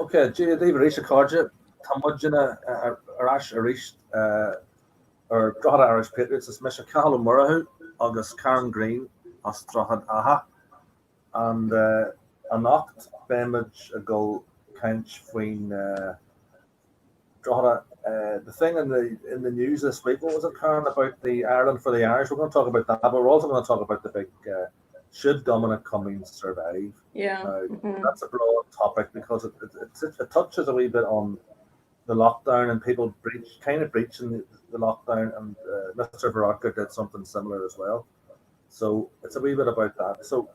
Okay, David Risha Carja, Tamudjana, Arash Arish, or Drogheda Irish Patriots, is Misha Cathal and August Karen Green, Astrahad Aha, and Anocht, Bemage, a goal, Couch, Fween, Drogheda. The thing in the news this week, what was it, Karen, about the Ireland for the Irish? We're going to talk about that, but we're also going to talk about the big should Dominic Cummings survive? Yeah. Now, that's a broad topic because it touches a wee bit on the lockdown and people breaching the lockdown, and Mr. Varadkar did something similar as well. So it's a wee bit about that. So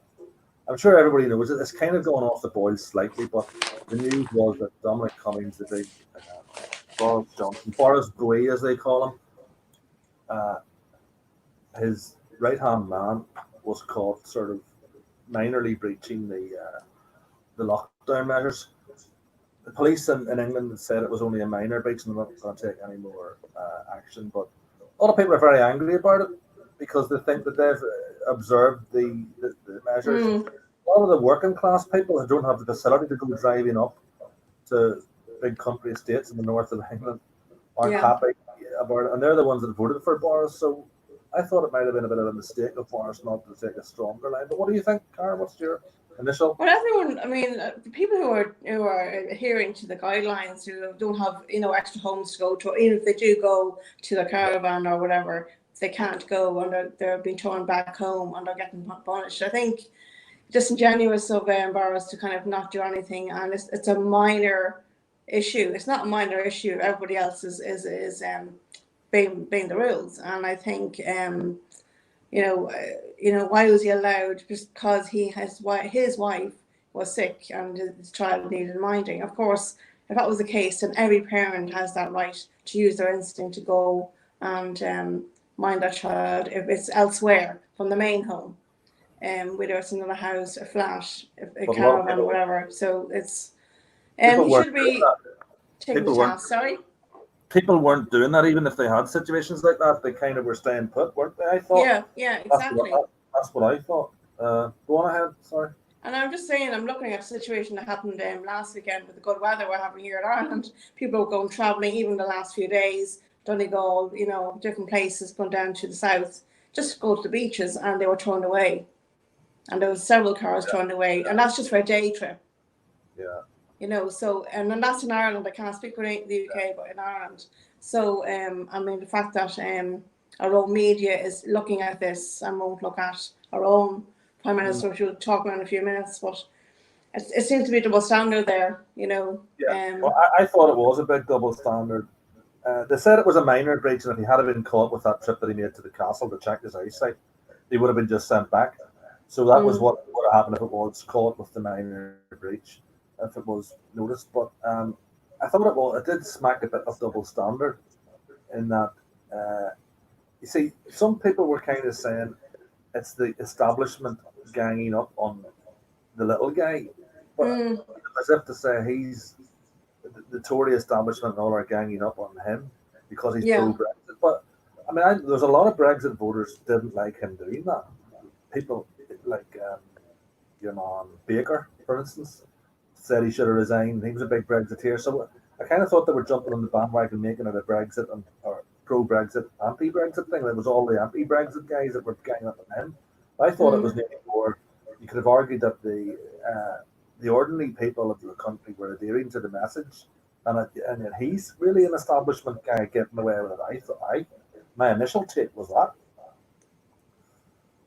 I'm sure everybody knows it. It's kind of going off the boils slightly, but the news was that Dominic Cummings, the big Boris Johnson, Boris Boy as they call him, uh, his right hand man was caught sort of minorly breaching the lockdown measures. The police in England said it was only a minor breach and they're not going to take any more action. But a lot of people are very angry about it because they think that they've observed the measures. A lot of the working class people who don't have the facility to go driving up to big country estates in the north of England aren't happy about it, and they're the ones that voted for Boris. So I thought it might have been a bit of a mistake of Boris not to take a stronger line. But what do you think, Karen? What's your initial? Well, everyone. I mean, the people who are adhering to the guidelines, who don't have extra homes to go to, even if they do go to the caravan or whatever, they can't go and they're being torn back home and they're getting punished. I think disingenuous of Boris to kind of not do anything, and it's a minor issue. It's not a minor issue. Everybody else is being the rules, and I think why was he allowed? Just because his wife was sick and his child needed minding. Of course, if that was the case, then every parent has that right to use their instinct to go and mind their child if it's elsewhere from the main home, whether it's another house, a flat, a caravan, whatever. So it's he should be taking the task. Sorry. People weren't doing that, even if they had situations like that. They kind of were staying put, weren't they? I thought. Yeah, exactly. That's what I thought. Go on ahead. Sorry. And I'm just saying, I'm looking at a situation that happened last weekend with the good weather we're having here in Ireland. People were going travelling even the last few days, Donegal, different places, going down to the south, just to go to the beaches, and they were thrown away. And there was several cars thrown away, and that's just for a day trip. Yeah. So, and that's in Ireland. I can't speak for the UK, but in Ireland. So, I mean, the fact that our own media is looking at this and won't look at our own Prime Minister, which we'll talk about in a few minutes, but it seems to be a double standard there, Yeah. Well, I thought it was a big double standard. They said it was a minor breach, and if he had been caught with that trip that he made to the castle to check his eyesight, he would have been just sent back. So that was what would have happened if it was caught with the minor breach, if it was noticed. But I thought it did smack a bit of double standard in that, you see, some people were kind of saying it's the establishment ganging up on the little guy, but as if to say he's the Tory establishment and all are ganging up on him because he's pro-Brexit. But I mean, there's a lot of Brexit voters didn't like him doing that. People like your man Baker, for instance, said he should have resigned. He was a big Brexiteer, so I kind of thought they were jumping on the bandwagon, making it a Brexit or pro-Brexit, anti-Brexit thing. It was all the anti-Brexit guys that were ganging up on him. I thought it was maybe more. You could have argued that the ordinary people of the country were adhering to the message, and he's really an establishment guy getting away with it. My initial take was that.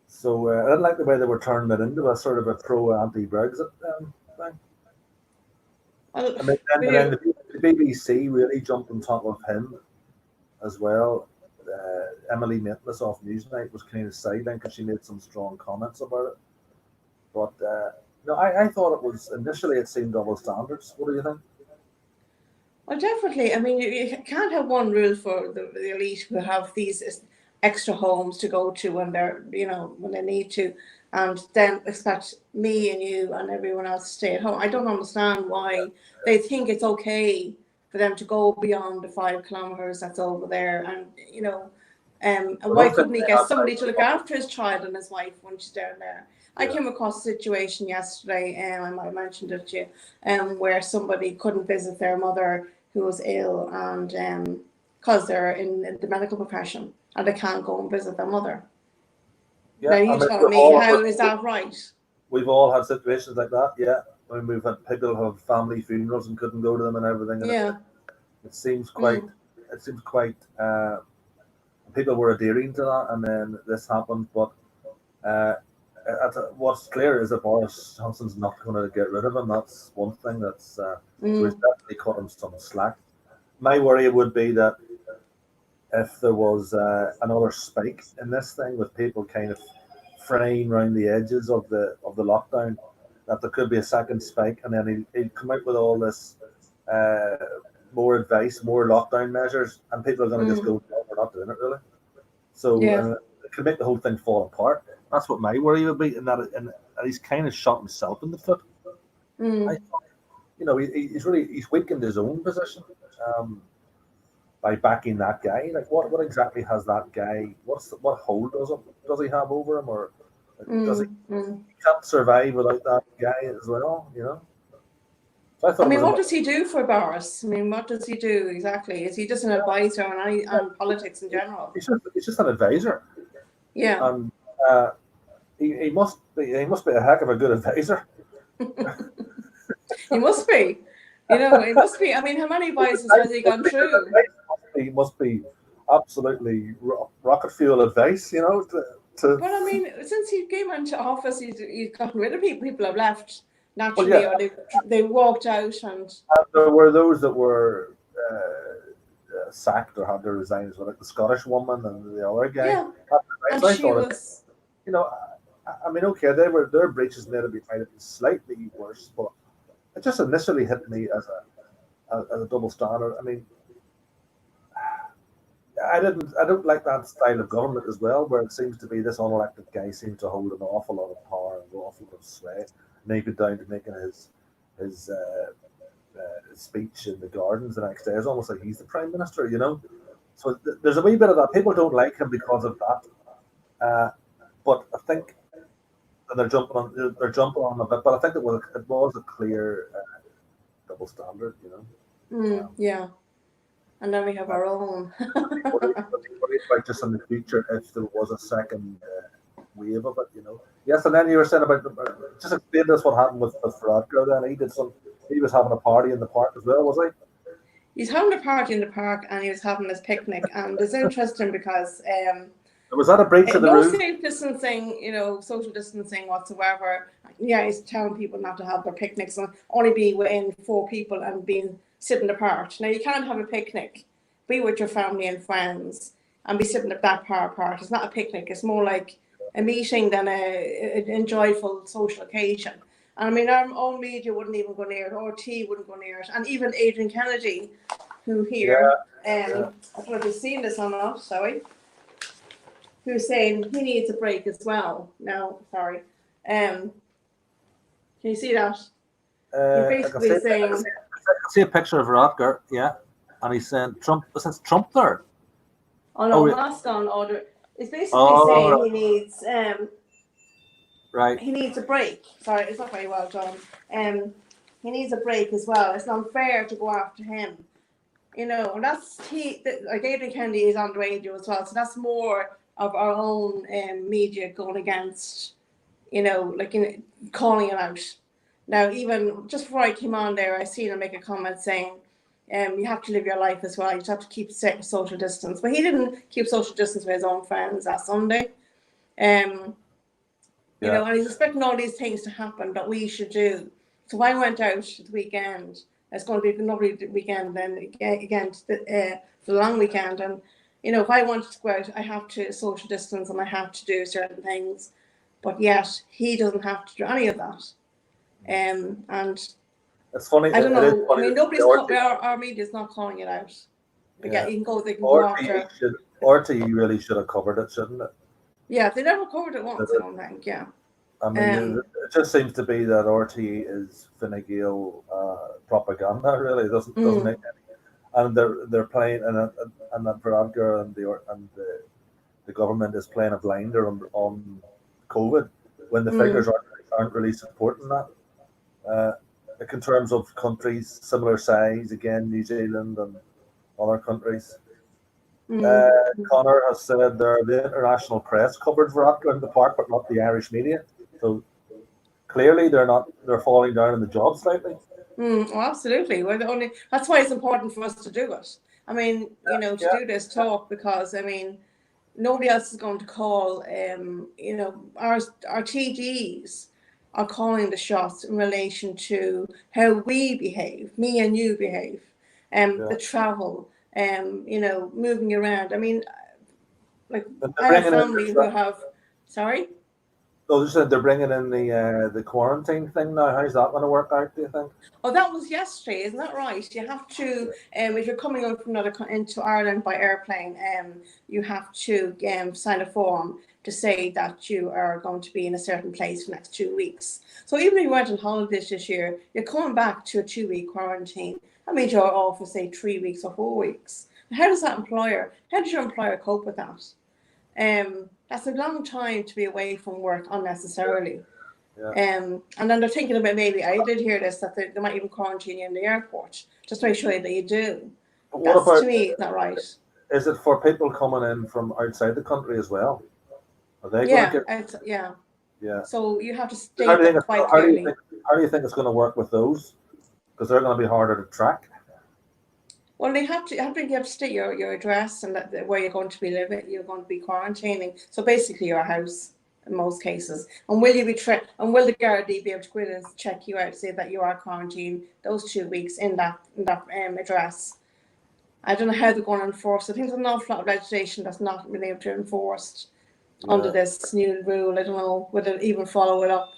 So I didn't like the way they were turning it into a sort of a pro-anti-Brexit thing. And then the BBC really jumped on top of him as well. Emily Maitlis off Newsnight was kind of sidelined because she made some strong comments about it. But no, I thought initially it seemed double standards. What do you think? Well, definitely. I mean, you can't have one rule for the elite who have these extra homes to go to when they're, when they need to, and then expect me and you and everyone else to stay at home. I don't understand why they think it's okay for them to go beyond the 5 kilometres that's over there, and why couldn't he get somebody to look after his child and his wife when she's down there? I came across a situation yesterday, and I might have mentioned it to you, where somebody couldn't visit their mother who was ill, and because they're in the medical profession and they can't go and visit their mother. Yeah, Now you tell me, how is that right? We've all had situations like that. Yeah, when we've had people who have family funerals and couldn't go to them and everything. And Yeah. it seems quite. It seems quite. People were adhering to that, and then this happened. But what's clear is that Boris Johnson's not going to get rid of him. That's one thing. That's so he's definitely cut him some slack. My worry would be that if there was another spike in this thing, with people kind of fraying around the edges of the lockdown, that there could be a second spike, and then he'd come out with all this more advice, more lockdown measures, and people are going to just go, no, we're not doing it really. So it could make the whole thing fall apart. That's what my worry would be, and that he's kind of shot himself in the foot. I thought, he's weakened his own position by backing that guy. Like, what exactly has that guy? What hold does he have over him, or does he can't survive without that guy as well? So I mean, what does he do for Boris? I mean, what does he do exactly? Is he just an advisor on politics in general? He's just an advisor. Yeah. And he must be a heck of a good advisor. He must be. He must be. I mean, how many advices has he gone through? He must be absolutely rocket fuel advice, But I mean, since he came into office, he's gotten rid of people. People have left naturally, or they walked out, and there were those that were sacked or had to resign as well, like the Scottish woman and the other guy. Yeah, and she was. I mean, okay, their breaches might have been slightly worse, but it just initially hit me as a double standard. I mean, I don't like that style of government as well, where it seems to be this unelected guy seems to hold an awful lot of power and an awful lot of sway, and even down to making his speech in the gardens the next day. It's almost like he's the prime minister, So there's a wee bit of that. People don't like him because of that, but I think they're jumping on him a bit. But I think it was a clear double standard, Yeah. And then we have our own. Worried about just in the future if there was a second wave of it, Yes, and then you were saying about just explain us what happened with Varadkar. Then he was having a party in the park as well, was he? He's having a party in the park, and he was having his picnic, and it's interesting because was that a breach of the rules? No safe distancing, social distancing whatsoever. Yeah, he's telling people not to have their picnics and only be within 4 people and being sitting apart. Now, you can't have a picnic, be with your family and friends, and be sitting at that far apart. It's not a picnic. It's more like a meeting than a joyful social occasion. And I mean, our own media wouldn't even go near it. RT wouldn't go near it. And even Adrian Kennedy, who here, I don't know if you've seen this or not, sorry, who's saying he needs a break as well. No, sorry. Can you see that? He's basically saying... I see a picture of Varadkar, and he's saying Trump. Is Trump there? Oh no, mask on order. It's basically saying he needs he needs a break. Sorry, it's not very well done. He needs a break as well. It's not fair to go after him. And that's like Adrian Kennedy is on the radio as well, so that's more of our own media going against, calling it out. Now, even just before I came on there, I seen him make a comment saying, you have to live your life as well. You just have to keep social distance. But he didn't keep social distance with his own friends that Sunday. And he's expecting all these things to happen that we should do. So I went out the weekend. It's going to be another weekend then again for the long weekend. And, if I wanted to go out, I have to social distance and I have to do certain things. But yet, he doesn't have to do any of that. And it's funny. I don't know. I mean, our media is not calling it out. But you can go after. RTE really should have covered it, shouldn't it? Yeah, they never covered it once, I don't think. Yeah. I mean, it just seems to be that RTE is Fine Gael propaganda. Really, it doesn't make any. And they're playing, and that Varadkar and the government is playing a blinder on COVID. when the figures aren't really supporting that. Like in terms of countries similar size, again, New Zealand and other countries. Connor has said the international press covered Varadkar in the park, but not the Irish media. So clearly they're falling down in the job slightly. Well, absolutely. We're the only. That's why it's important for us to do it. I mean, to do this talk, because I mean, nobody else is going to call. Our TDs are calling the shots in relation to how we behave, me and you behave, the travel, moving around. I mean, like I have family who have. Sorry. Oh, they said they're bringing in the quarantine thing now. How's that going to work out, do you think? Oh, that was yesterday, isn't that right? You have to, if you're coming in from into Ireland by airplane, you have to sign a form to say that you are going to be in a certain place for the next 2 weeks. So even if you went on holidays this year, you're coming back to a 2-week quarantine. That means you're off for, say, 3 weeks or 4 weeks. How does your employer cope with that? That's a long time to be away from work unnecessarily. Yeah. And then they're thinking about, maybe I did hear this, that they might even quarantine you in the airport, just to make sure that you do. But what about, to me, not right. Is it for people coming in from outside the country as well? Are they going to get? Yeah. So you have to state that quite clearly. How do you think it's going to work with those? Because they're going to be harder to track. Well, you have to state your address and that where you're going to be living. You're going to be quarantining. So basically, your house in most cases. And will you be and will the Gardaí be able to go in and check you out, say that you are quarantined those 2 weeks in that address? I don't know how they're going to enforce it. I think there's an awful lot of legislation that's not been able to enforce under this new rule. I don't know whether they'll even follow it up.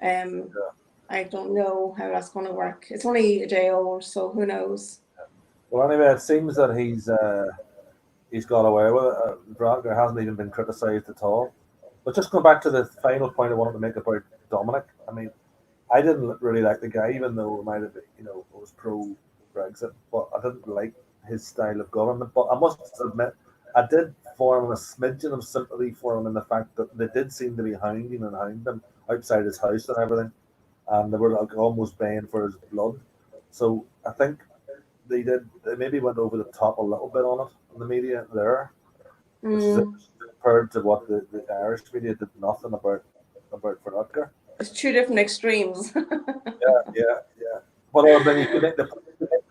I don't know how that's going to work. It's only a day old, so who knows? Well, anyway, it seems that he's got away with it. Varadkar hasn't even been criticised at all. But just going back to the final point I wanted to make about Dominic, I mean, I didn't really like the guy, even though it might have been, it was pro-Brexit, but I didn't like his style of government. But I must admit, I did form a smidgen of sympathy for him in the fact that they did seem to be hounding him outside his house and everything, and they were like almost baying for his blood. So I think they maybe went over the top a little bit on it in the media there, which is compared to what the Irish media did nothing about Varadkar. It's two different extremes. Yeah. But then you could make the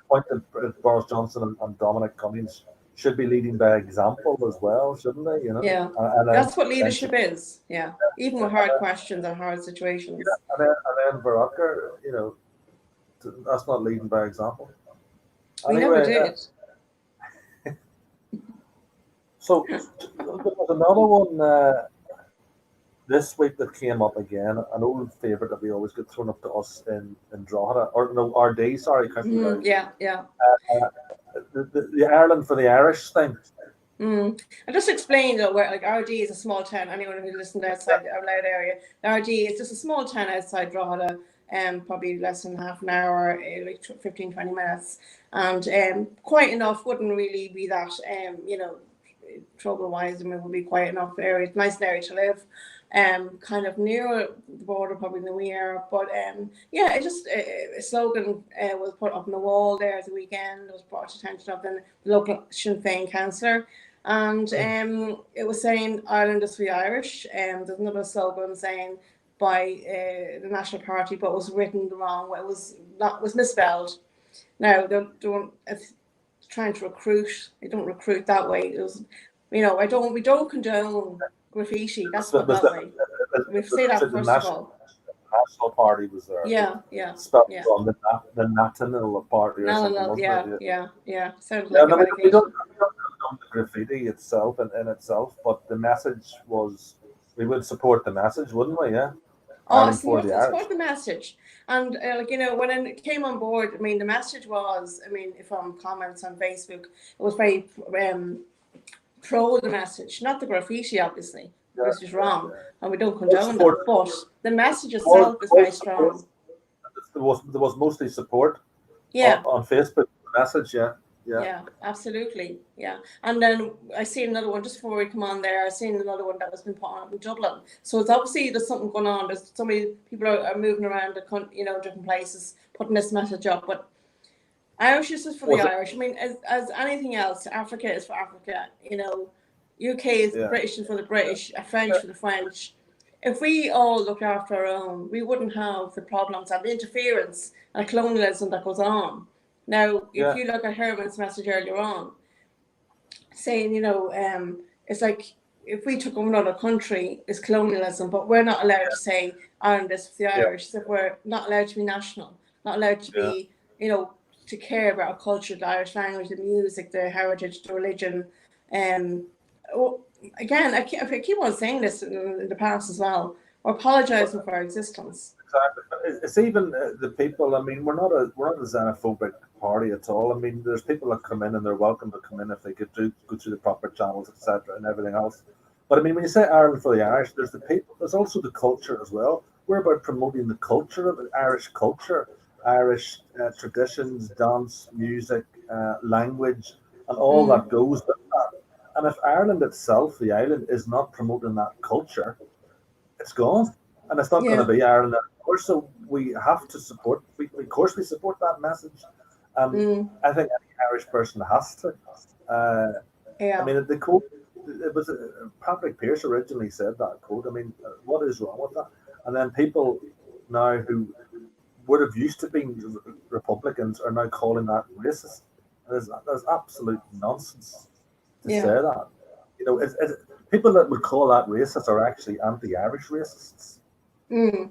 point that Boris Johnson and Dominic Cummings should be leading by example as well, shouldn't they? Yeah, and that's what leadership is. Yeah, even with hard questions and hard situations. Yeah, and then Varadkar, that's not leading by example. We never did. So there was another one this week that came up again, an old favourite that we always get thrown up to us in Drogheda, or no, RD, sorry. Yeah. The Ireland for the Irish thing. I just explained where RD is a small town. Anyone who listened outside our loud area, RD is just a small town outside Drogheda, probably less than half an hour, like 15-20 minutes, and quiet enough. Wouldn't really be that trouble wise. I mean, would be quiet enough area. Nice area to live. Kind of near the border probably than we are, but it just a slogan was put up on the wall there at the weekend. It was brought to attention of the local Sinn Féin councillor, and it was saying Ireland is for the Irish. There's another slogan saying by the National Party, but it was written the wrong way. It was misspelled. Now they're trying to recruit. They don't recruit that way. It was, we don't condone graffiti. That's what that way. We say that first of all. The National Party was there. Yeah. Spelled on the National Party or something. Yeah. Sounds like a we don't condone the graffiti itself in itself, but the message was we would support the message, wouldn't we? Yeah. Support the message. And when it came on board, I mean, the message was, from comments on Facebook, it was very pro the message, not the graffiti, obviously, which is wrong, and we don't condone that. But the message itself is very strong. There was mostly support. Yeah. On Facebook, the message, yeah. Yeah, absolutely. Yeah. And then I seen another one just before we come on there. I seen another one that was been put on in Dublin. So it's obviously there's something going on. There's so many people are moving around the different places, putting this message up. But Irish is just for the Irish. I mean, as anything else, Africa is for Africa. UK is British is for the British, French for the French. If we all looked after our own, we wouldn't have the problems and the interference and colonialism that goes on. Now, if you look at Herman's message earlier on, saying, it's like if we took over another country, it's colonialism, but we're not allowed to say Ireland is for the Irish, that we're not allowed to be national, not allowed to be, to care about our culture, the Irish language, the music, the heritage, the religion. Again, I keep on saying this in the past as well. We're apologising for our existence. Exactly. It's even the people. I mean, we're not a xenophobic party at all. I mean, there's people that come in and they're welcome to come in if they could go through the proper channels, etc., and everything else. But I mean, when you say Ireland for the Irish, there's the people. There's also the culture as well. We're about promoting the culture of Irish culture, Irish traditions, dance, music, language, and all that goes with that. And if Ireland itself, the island, is not promoting that culture, it's gone. And it's not going to be Ireland anymore. So we have to support, of course, we support that message. I think any Irish person has to. I mean, the quote, it was Patrick Pearse originally said that quote. I mean, what is wrong with that? And then people now who would have used to be Republicans are now calling that racist. There's absolute nonsense to say that. People that would call that racist are actually anti-Irish racists. And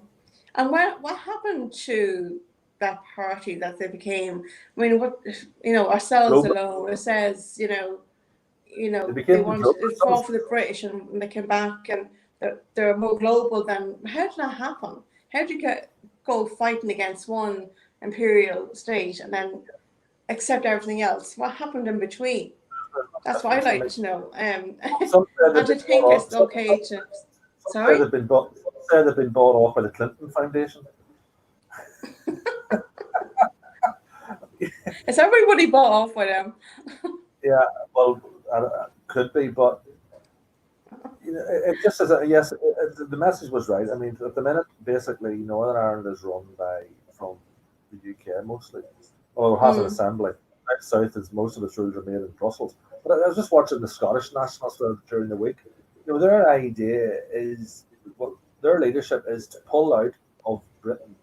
what happened to that party that they became? I mean, ourselves alone. It says, they wanted to fall for the British, and they came back, and they're more global than. How did that happen? How did you go fighting against one imperial state and then accept everything else? What happened in between? That's what I'd like to know. And to think it's okay to. Sorry? They've been bought off by the Clinton Foundation. Is everybody bought off by them? Yeah, well, could be, but it just says yes. The message was right. I mean, at the minute, basically, Northern Ireland is run from the UK mostly, although it has an assembly. South is most of its rules are made in Brussels. But I was just watching the Scottish Nationalists during the week. Their idea is, their leadership is to pull out of Britain.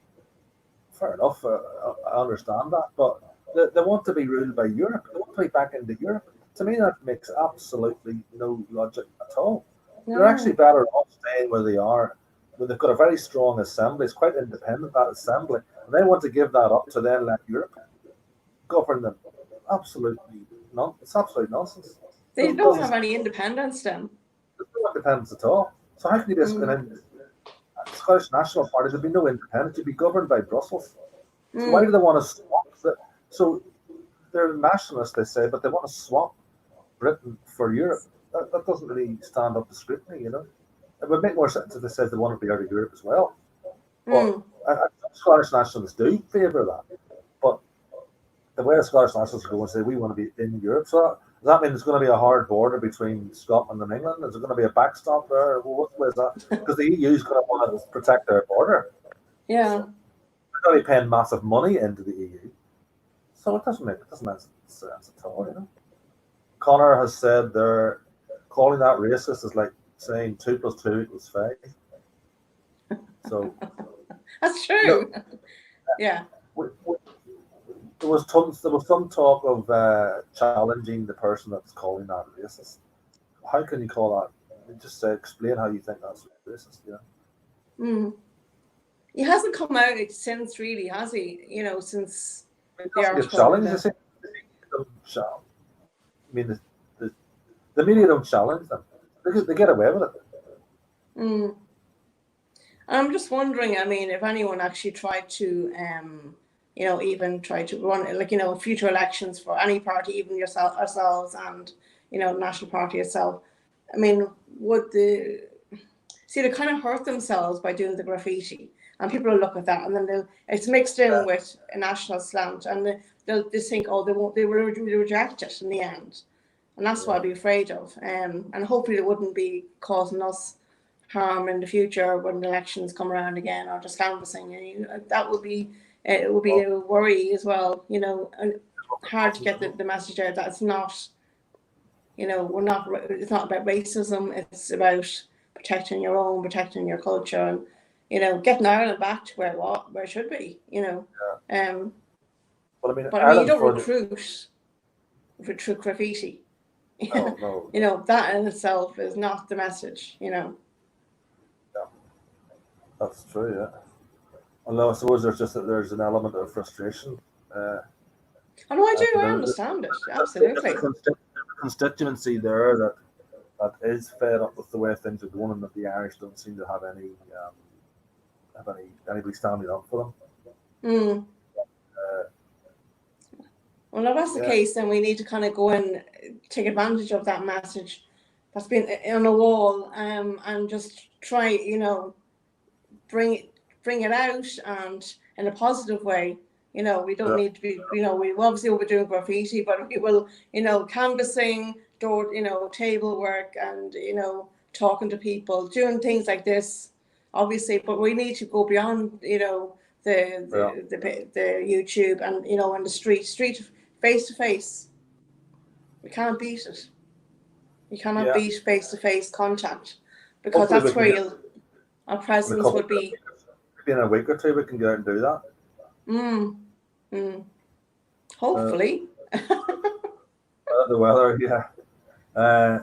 Fair enough, I understand that, but they want to be ruled by Europe. They want to be back into Europe. To me, that makes absolutely no logic at all. No. They're actually better off staying where they are. They've got a very strong assembly. It's quite independent, that assembly. And they want to give that up to then let Europe govern them. It's absolute nonsense. They don't have any independence then. There's no independence at all. So how can you just the Scottish National Party, there'd be no independence, you'd be governed by Brussels. So why do they want to swap that? So they're nationalists, they say, but they want to swap Britain for Europe. That doesn't really stand up to scrutiny, It would make more sense if they said they want to be out of Europe as well. But Scottish nationalists do favour that. But the way the Scottish nationalists go and say we want to be in Europe, so does that mean there's going to be a hard border between Scotland and England? Is there going to be a backstop there? Well, what way is that? Because the EU is going to want to protect their border. Yeah. So they're going to be paying massive money into the EU. So it doesn't make sense at all, Connor has said they're calling that racist is like saying 2 + 2 = 5. So that's true. Yeah. There was some talk of challenging the person that's calling that racist. How can you call that? Just explain how you think that's racist. He hasn't come out since, really, has he? Since the Irish challenge. I mean, the media don't challenge them. They get away with it. I'm just wondering. I mean, if anyone actually tried to. Even try to run, future elections for any party, even ourselves and, National Party itself. I mean, would the see, they kind of hurt themselves by doing the graffiti, and people will look at that, and then it's mixed in with a national slant, and they'll just think, oh, they will reject it in the end, and that's what I'd be afraid of. And hopefully it wouldn't be causing us harm in the future when the elections come around again, or just canvassing. And that would be it would be a worry as well. And hard to get the message out that it's not. We're not. It's not about racism. It's about protecting your own, protecting your culture, and getting Ireland back to where it should be. But I mean, But I mean, you don't recruit through graffiti. No. That in itself is not the message. Yeah, that's true. Yeah. Although I suppose there's an element of frustration. I understand it absolutely. Constituency there that is fed up with the way things are going, and that the Irish don't seem to have anybody standing up for them. Well, if that's the case, then we need to kind of go and take advantage of that message that's been on the wall, and just try, bring it out, and in a positive way. We don't need to be, we obviously will be doing graffiti, but we will, canvassing, table work, and, talking to people, doing things like this, obviously, but we need to go beyond, the YouTube and, on the street, face to face. We can't beat it. You cannot beat face to face contact, because that's where our presence would be. Maybe in a week or two, we can go out and do that. Hopefully. The weather, yeah. I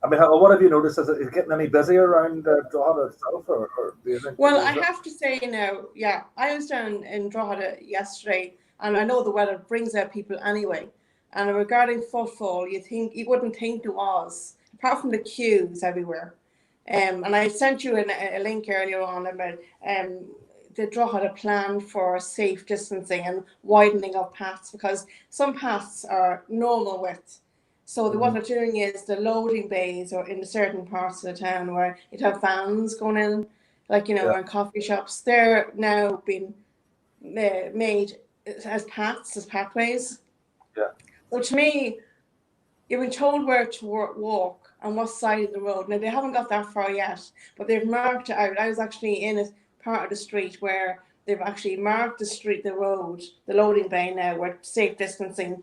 mean, what have you noticed? Is it getting any busier around Drogheda itself, or do you think? Well, I have to say now, I was down in Drogheda yesterday, and I know the weather brings out people anyway. And regarding footfall, you wouldn't think there was, apart from the queues everywhere. And I sent you a link earlier on about the Drogheda plan for safe distancing and widening of paths, because some paths are normal width. So what they're doing is the loading bays, or in certain parts of the town where you'd have vans going in, like, around coffee shops, they're now being made as pathways. Yeah. So to me, you've been told where to walk and what side of the road. Now, they haven't got that far yet, but they've marked it out. I was actually in a part of the street where they've actually marked the road, the loading bay now, where safe distancing,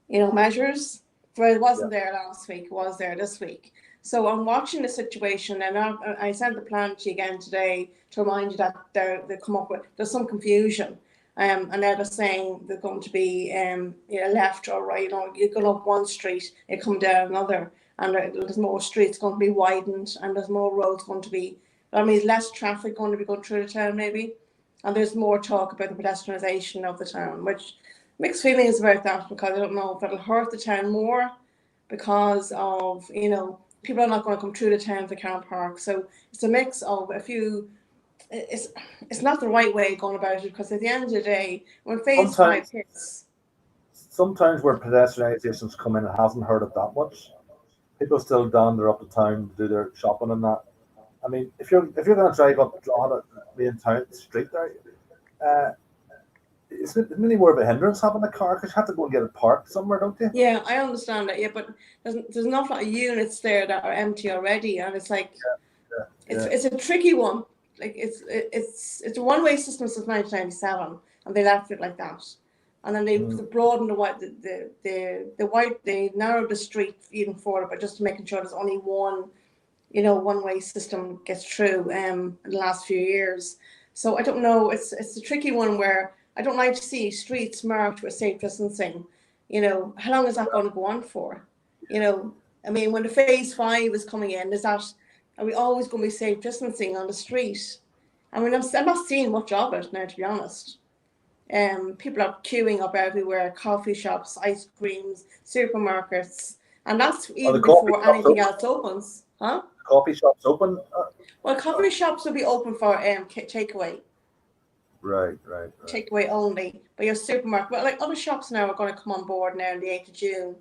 measures. Where it wasn't there last week, it was there this week. So I'm watching the situation, and I sent the plan to you again today to remind you that they come up with, there's some confusion. And now they're saying they're going to be left or right. You go up one street, you come down another, and there's more streets going to be widened, and there's more roads going to be. That means less traffic going to be going through the town, maybe. And there's more talk about the pedestrianisation of the town, which mixed feelings about that, because I don't know if it'll hurt the town more, because of people are not going to come through the town if they can't park. So it's a mix of a few. It's not the right way going about it, because at the end of the day, when phase 5 hits, sometimes where pedestrianisations come in, it hasn't hurt it that much. People still wander up the town to do their shopping and that. I mean, if you're going to drive up Drogheda main town street there, it's really more of a hindrance having a car, because you have to go and get it parked somewhere, don't you? Yeah, I understand that. Yeah, but there's an awful lot of units there that are empty already, and it's like it's a tricky one. Like it's a one-way system since 1997, and they left it like that. And then they broadened they narrowed the street even further, but just making sure there's only one, one-way system gets through in the last few years. So I don't know. It's a tricky one where I don't like to see streets marked with safe distancing. How long is that going to go on for? I mean, when the phase 5 is coming in, are we always going to be safe distancing on the street? I mean, I'm not seeing much of it now, to be honest. People are queuing up everywhere, coffee shops, ice creams, supermarkets, and that's even before anything else opens. Huh? Coffee shops open? Well, coffee shops will be open for takeaway. Right. Takeaway only. But your supermarket, well, like other shops now are going to come on board now on the 8th of June.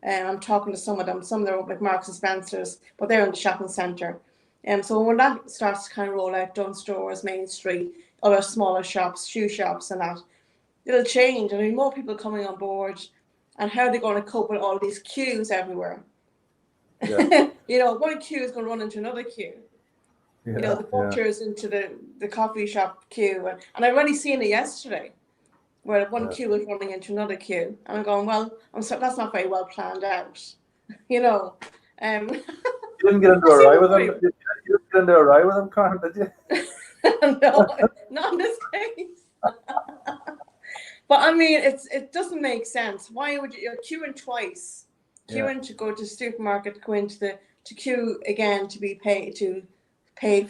I'm talking to some of them. Some of them are like Marks and Spencer's, but they're in the shopping centre. So when that starts to kind of roll out Dunn Stores, Main Street, other smaller shops, shoe shops and that, it'll change. I mean, more people coming on board, and how are they going to cope with all these queues everywhere? Yeah. One queue is going to run into another queue. Yeah, The butchers into the coffee shop queue. And I've already seen it yesterday, where one queue is running into another queue. And I'm going, well, I'm sorry, that's not very well planned out. You didn't get into a row with them. You didn't get into a row with them, Karen, did you? No, not in this case. But I mean, it doesn't make sense. Why would you're queuing twice? Queuing to go to the supermarket, go into to queue again to be paid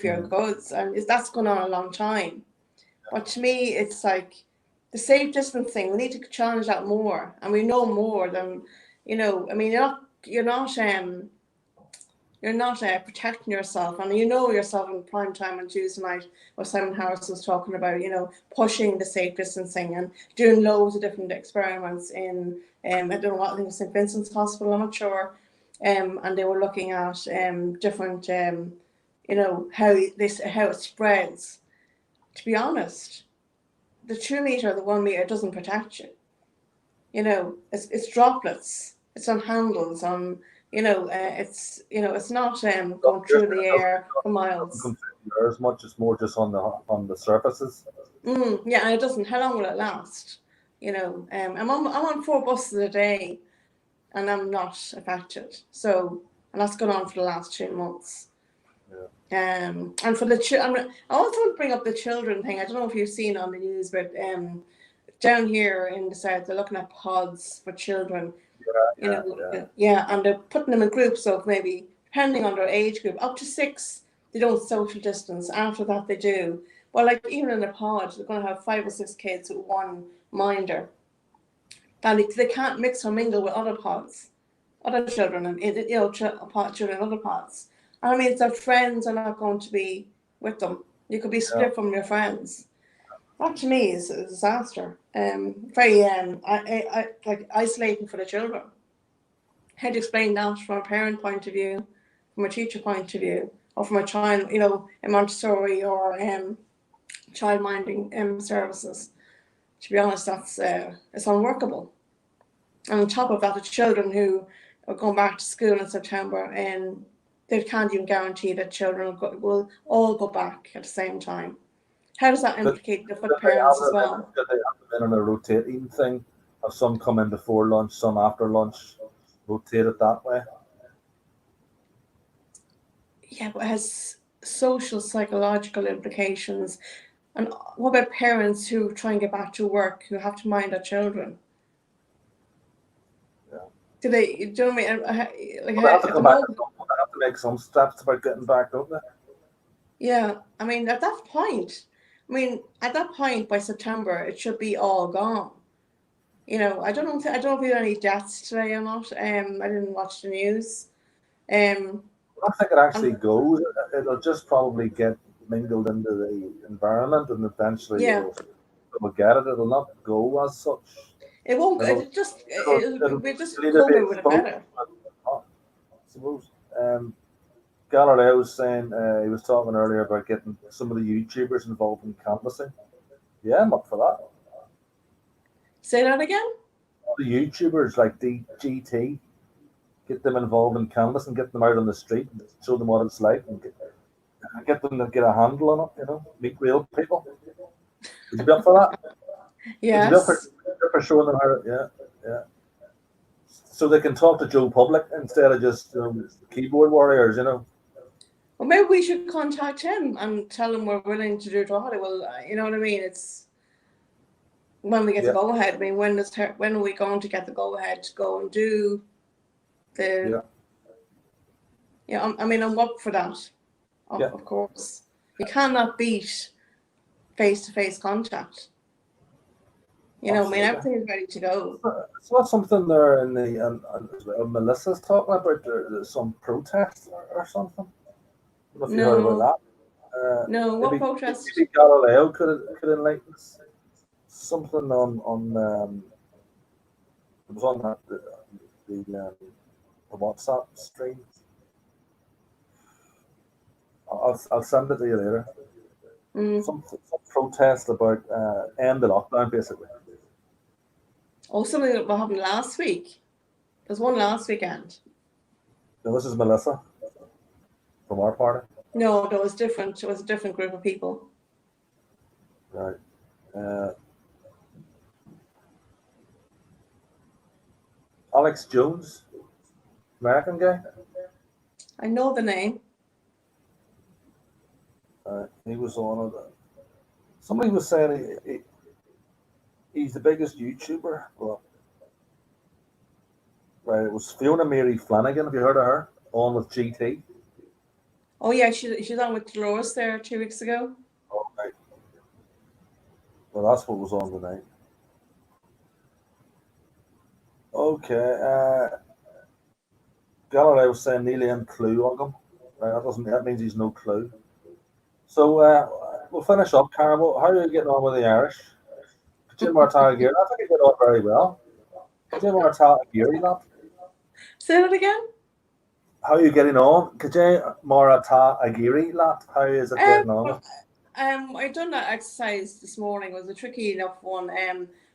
for your goods, and that's going on a long time. But to me, it's like the safe distance thing. We need to challenge that more, and we know more than I mean, you're not protecting yourself, and yourself in prime time on Tuesday night, what Simon Harris was talking about, pushing the safe distancing and doing loads of different experiments in, I don't know what, I think it was St. Vincent's Hospital, I'm not sure, and they were looking at different, how it spreads. To be honest, the 2 meter, the 1 meter doesn't protect you. It's droplets. It's on handles, on it's not going through the air for miles. As much as more just on the surfaces. Yeah, and it doesn't. How long will it last? I'm on 4 buses a day, and I'm not affected. So, and that's gone on for the last 2 months. Yeah. And for the I also want to bring up the children thing. I don't know if you've seen on the news, but down here in the south, they're looking at pods for children. Yeah, and they're putting them in groups of maybe, depending on their age group, up to 6. They don't social distance. After that, they do. Well, like even in a pod, they're going to have 5 or 6 kids with one minder. And they can't mix or mingle with other pods, other children, and children in other pods. And I mean, their friends are not going to be with them. You could be split from your friends. That to me is a disaster. Very like isolating for the children. How do you explain that from a parent point of view, from a teacher point of view, or from a child, a Montessori or child minding services? To be honest, that's it's unworkable. And on top of that, the children who are going back to school in September, and they can't even guarantee that children will all go back at the same time. How does that implicate the parents as well? They have them in a rotating thing, have some come in before lunch, some after lunch, rotate it that way. Yeah, but it has social, psychological implications. And what about parents who try and get back to work, who have to mind their children? Yeah. Do you know what I mean? They have to come back. They have to make some steps about getting back, don't they? Yeah, I mean, at that point, by September, it should be all gone. I don't know if there are any deaths today or not. I didn't watch the news. I don't think it actually goes. It'll just probably get mingled into the environment, and eventually it'll get it. It'll not go as such. It won't. We're just coping with it better. I suppose. Galileo was saying he was talking earlier about getting some of the YouTubers involved in canvassing. Yeah, I'm up for that. Say that again. The YouTubers like GT, get them involved in canvassing, get them out on the street, and show them what it's like, and get them to get a handle on it. Meet real people. Would you be up for that? Yes. Would you be up for showing them how? Yeah. So they can talk to Joe Public instead of just keyboard warriors. Well, maybe we should contact him and tell him we're willing to do it. Well, you know what I mean? It's when we get the go ahead. I mean, when are we going to get the go ahead to go and do the? Yeah. I mean, I'm up for that. Of course, you cannot beat face-to-face contact. I mean, everything is ready to go. It's not something there in the Melissa's talking about. There's some protest or something. I don't know if you heard about that. No, what protest? Maybe Galileo could enlighten us. Something on it was on the WhatsApp stream. I'll send it to you later. Mm. Some protest about end the lockdown, basically. Oh, something that happened last week. There's one last weekend. Now, this is Melissa from our party. No, it was different. It was a different group of people. Right. Alex Jones, American guy. I know the name. He was on it. Somebody was saying he's the biggest YouTuber. Well, right, it was Fiona Mary Flanagan. Have you heard of her? On with GT. Oh yeah, she's on with Dolores there 2 weeks ago. Oh, right. Well, that's what was on tonight. Okay. Galileo was saying nearly in clue on him. Right, that means he's no clue. So we'll finish up, Karen. How are you getting on with the Irish? Jim Martagiri, I think you're getting on very well. Jim Martagiri, not. Say that again. How are you getting on? Kajay Marata Aguirre, lad. How is it getting on? I done that exercise this morning. It was a tricky enough one.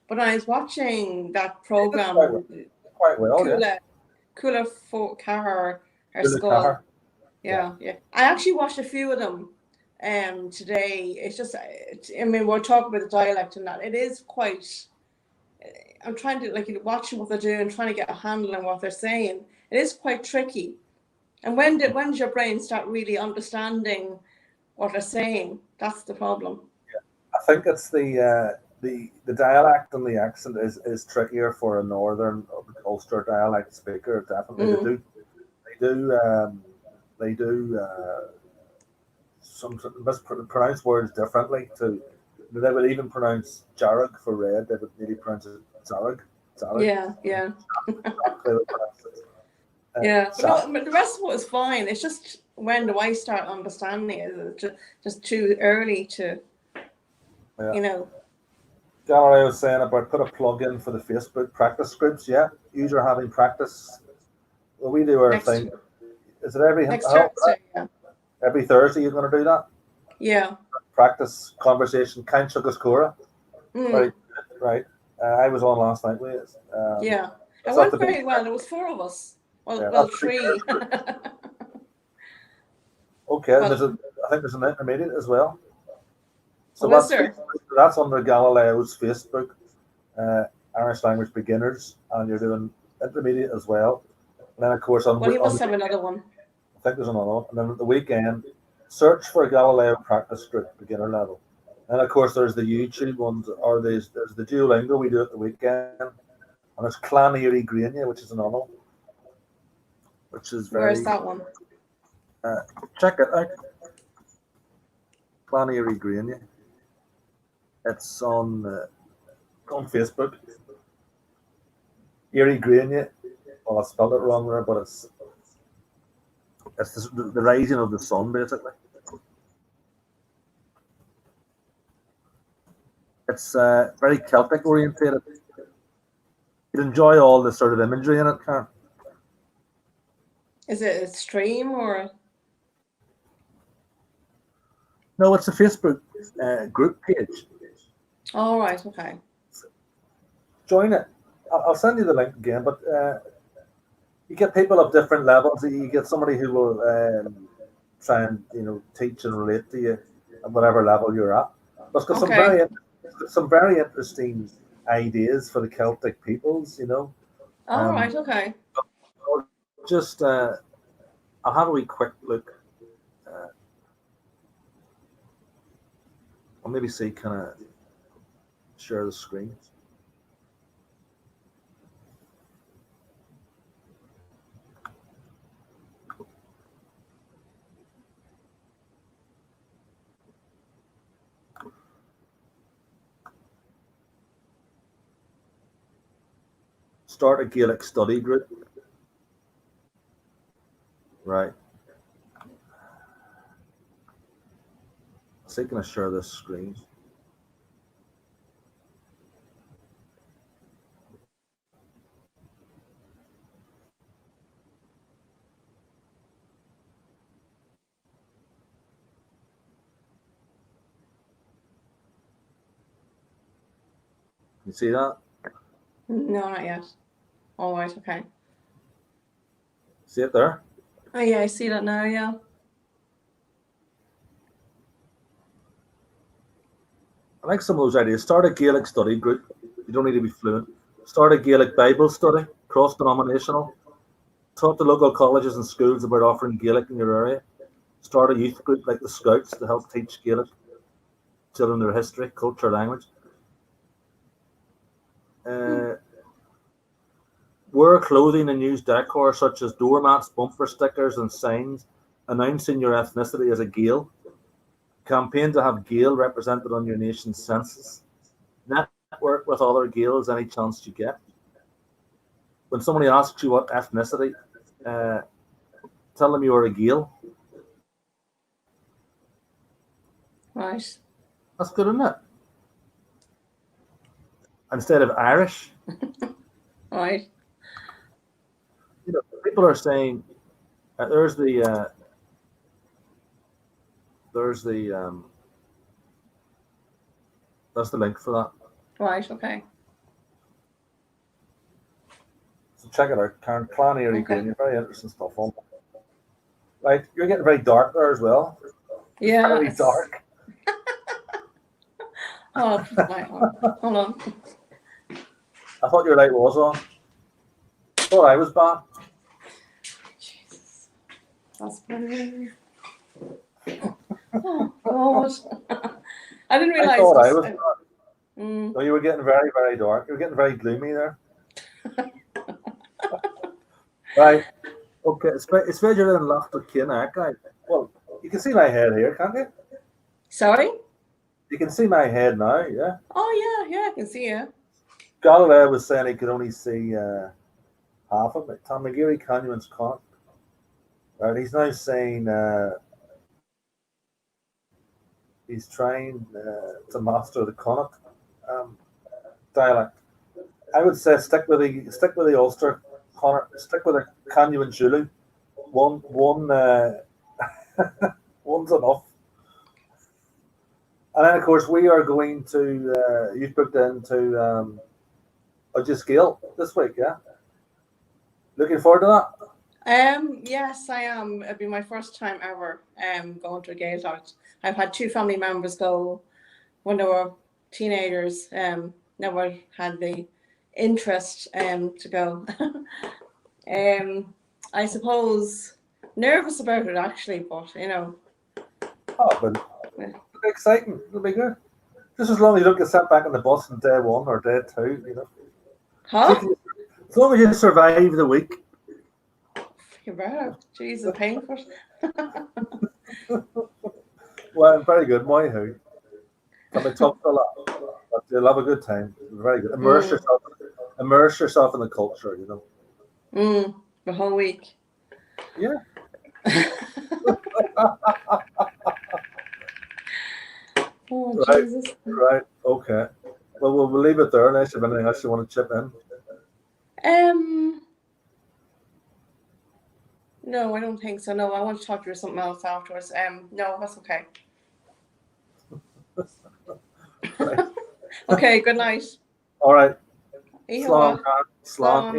But I was watching that program. Quite well, yeah. Cooler for her skull. Yeah. I actually watched a few of them today. It's just, I mean, we're talking about the dialect and that. It is quite. I'm trying to watching what they're doing, trying to get a handle on what they're saying. It is quite tricky. And when does your brain start really understanding what they're saying? That's the problem. Yeah. I think it's the dialect and the accent is trickier for a northern Ulster dialect speaker. Definitely, they do some mispronounce words differently. They would even pronounce jarug for red. They would maybe pronounce it zarug. Yeah. Yeah. But the rest of it was fine. It's just when do I start understanding it? It's just too early to, Gallery was saying about put a plug in for the Facebook practice groups. Yeah, user having practice. Well, we do our thing. Is it next Thursday? Yeah. Every Thursday you're going to do that? Yeah. Practice conversation. Kind Sugaskura. Right. I was on last night with yeah. It went very well. There was 4 of us. Well, 3. Okay, I think there's an intermediate as well. So that's under Galileo's Facebook, Irish language beginners, and you're doing intermediate as well. And then of course he must have another one. I think there's another one. And then at the weekend, search for Galileo practice group beginner level. And of course there's the YouTube ones, or there's the Duolingo we do at the weekend, and there's Clan Erie Grania, which is another one. Which is very. Where's that one? Check it out. Clan Erie Grania. It's on Facebook. Erie Grania. Well, I spelled it wrong there, but it's the rising of the sun, basically. It's very Celtic orientated. You'd enjoy all the sort of imagery in it, Karen. Is it a stream or? No, it's a Facebook group page. All right. Okay. Join it. I'll send you the link again, but you get people of different levels. You get somebody who will try and teach and relate to you at whatever level you're at. But it's got some very interesting ideas for the Celtic peoples. All right. Okay. Just I'll have a wee quick look. I'll maybe see, can I share the screen? Start a Gaelic study group. Right. So can I share this screen? You see that? No, not yet. All right, okay. See it there? Oh yeah, I see that now. Yeah. I like some of those ideas. Start a Gaelic study group. You don't need to be fluent. Start a Gaelic Bible study, cross-denominational. Talk to local colleges and schools about offering Gaelic in your area. Start a youth group like the Scouts to help teach Gaelic children their history, culture, language. Wear clothing and use decor such as doormats, bumper stickers, and signs announcing your ethnicity as a Gael. Campaign to have Gael represented on your nation's census. Network with other Gaels any chance you get. When somebody asks you what ethnicity, tell them you are a Gael. Right. That's good, isn't it? Instead of Irish. Right. You know, people are saying there's the that's the link for that. Right. Okay. So check it out, Karen. Clan Erie Okay. Green. You're very interesting stuff on. Right, you're getting very dark there as well. Yeah. Very dark. Oh, hold on. I thought your light was on. I thought I was bad. Jesus. That's better. Oh, God. I didn't realize. I thought I was bad. Mm. No, you were getting very, very dark. You were getting very gloomy there. Right. Okay. It's better than laughter, guy. Well, you can see my head here, can't you? Sorry? You can see my head now, yeah? Oh, yeah, I can see you. Galileo was saying he could only see half of it. Tamagiri Canyon's can't. Right, he's now saying he's trying to master the Connacht dialect. I would say stick with the Ulster Connacht, stick with the Canyon Zulu. One one's enough. And then of course we are going to you've booked into Scale this week, yeah? Looking forward to that? Yes, I am. It'll be my first time ever going to a Gaelic. I've had 2 family members go when they were teenagers. Never had the interest to go. I suppose nervous about it actually, but you know. Oh, but it'll be exciting. It'll be good. Just as long as you don't get sent back on the bus on day 1 or day 2, you know. Huh? As long as you survive the week. You're better. Jesus, painful. Well, very good. My who. Can be tough a lot, but you'll have a good time. Very good. Immerse yourself in the culture. You know. The whole week. Yeah. Oh, right. Jesus. Right. Okay. Well, we'll leave it there. Unless you have anything else you want to chip in. No, I don't think so. No, I want to talk to you something else afterwards. No, that's okay. Right. Okay, good night. All right. Slán. Slán.